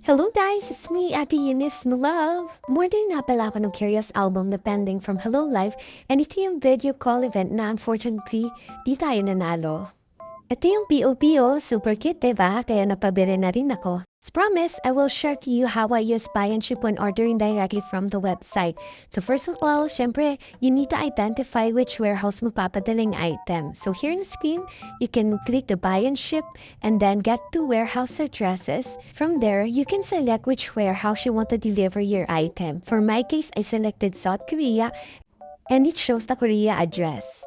Hello guys, it's me, Ate Eunice Love. Order nga pala ako ng Curious album na pending from Hello Live and ito yung video call event na unfortunately di tayo nanalo. Ito yung POPO, super cute diba? Kaya napabili na rin ako. As promised, I will share to you how I use buy and ship when ordering directly from the website. So first of all, syempre, you need to identify which warehouse mo papadaling item. So here on the screen, you can click the buy and ship and then get to warehouse addresses. From there, you can select which warehouse you want to deliver your item. For my case, I selected South Korea and it shows the Korea address.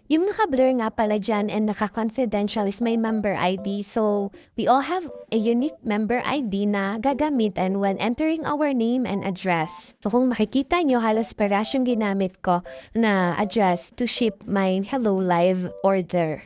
Yung naka-blur nga pala dyan and naka-confidential is my member ID. So, we all have a unique member ID na gagamitin when entering our name and address. So, kung makikita nyo, halos parehas yung ginamit ko na address to ship my Hello Live order.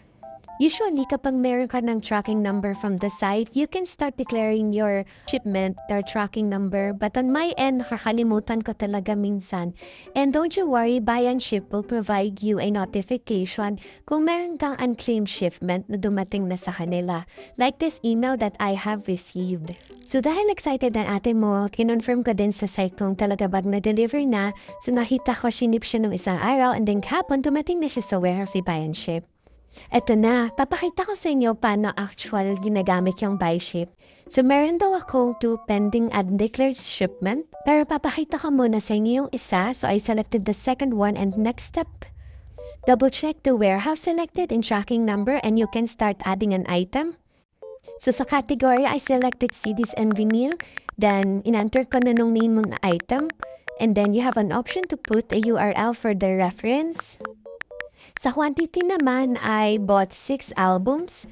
Usually, kapag meron ka ng tracking number from the site, you can start declaring your shipment or tracking number. But on my end, nakakalimutan ko talaga minsan. And don't you worry, Buy and Ship will provide you a notification kung meron kang unclaimed shipment na dumating na sa kanila. Like this email that I have received. So dahil excited ang ate mo, kinonfirm ko din sa site kung talaga bag na-deliver na. So nakita ko sinip siya ng isang araw and then kahapon dumating na siya sa warehouse si Buy and Ship. Eto na, papakita ko sa inyo paano actual ginagamit yung buy ship. So, meron daw akong 2 pending undeclared shipment. Pero papakita ko muna sa inyo yung isa. So, I selected the second one and next step. Double check the warehouse selected and tracking number and you can start adding an item. So, sa category, I selected CDs and vinyl. Then, in-enter ko na nung name ng item. And then, you have an option to put a URL for the reference. Sa quantity naman, I bought 6 albums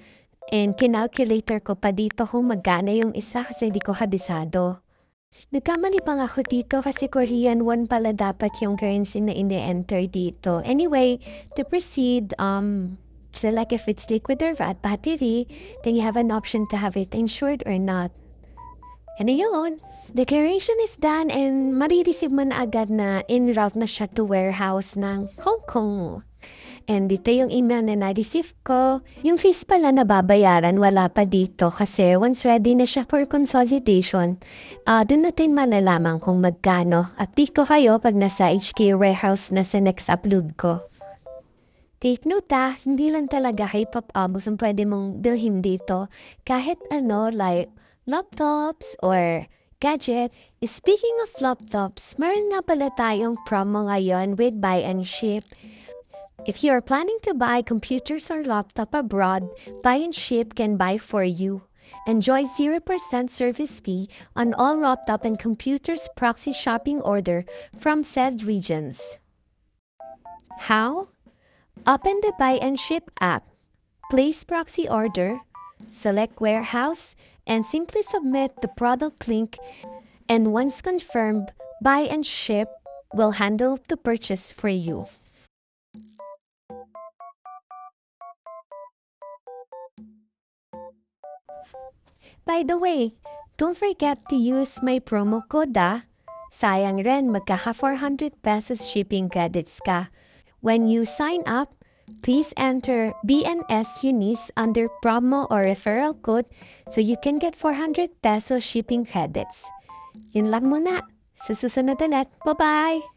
and kinalculator ko pa dito kung magkano yung isa kasi di ko kabisado. Nagkamali pa nga ako dito kasi Korean won pala dapat yung currency na ine-enter dito. Anyway, to proceed, select if it's liquid or battery, then you have an option to have it insured or not. Ano yun? Declaration is done and marireceive mo na agad na in route na siya to warehouse ng Hong Kong. And dito yung email na na-receive ko. Yung fees pala na babayaran, wala pa dito kasi once ready na siya for consolidation, dun natin malalaman kung magkano. Update ko kayo pag nasa HK warehouse na sa next upload ko. Take note hindi lang talaga K-pop albums ang pwede mong bilhin dito. Kahit ano like laptops or gadget. Speaking of laptops, meron nga pala tayong promo ngayon with Buy and Ship. If you are planning to buy computers or laptop abroad, Buy and Ship can buy for you. Enjoy 0% service fee on all laptop and computers proxy shopping order from said regions. How? Open the Buy and Ship app. Place proxy order, select warehouse, and simply submit the product link. And once confirmed, Buy and Ship will handle the purchase for you. By the way, don't forget to use my promo code Sayang rin, magkaka 400 pesos shipping credits ka. When you sign up, please enter BNS Eunice under promo or referral code so you can get 400 pesos shipping credits. Yun lang muna. Sa susunod ulit. Bye-bye!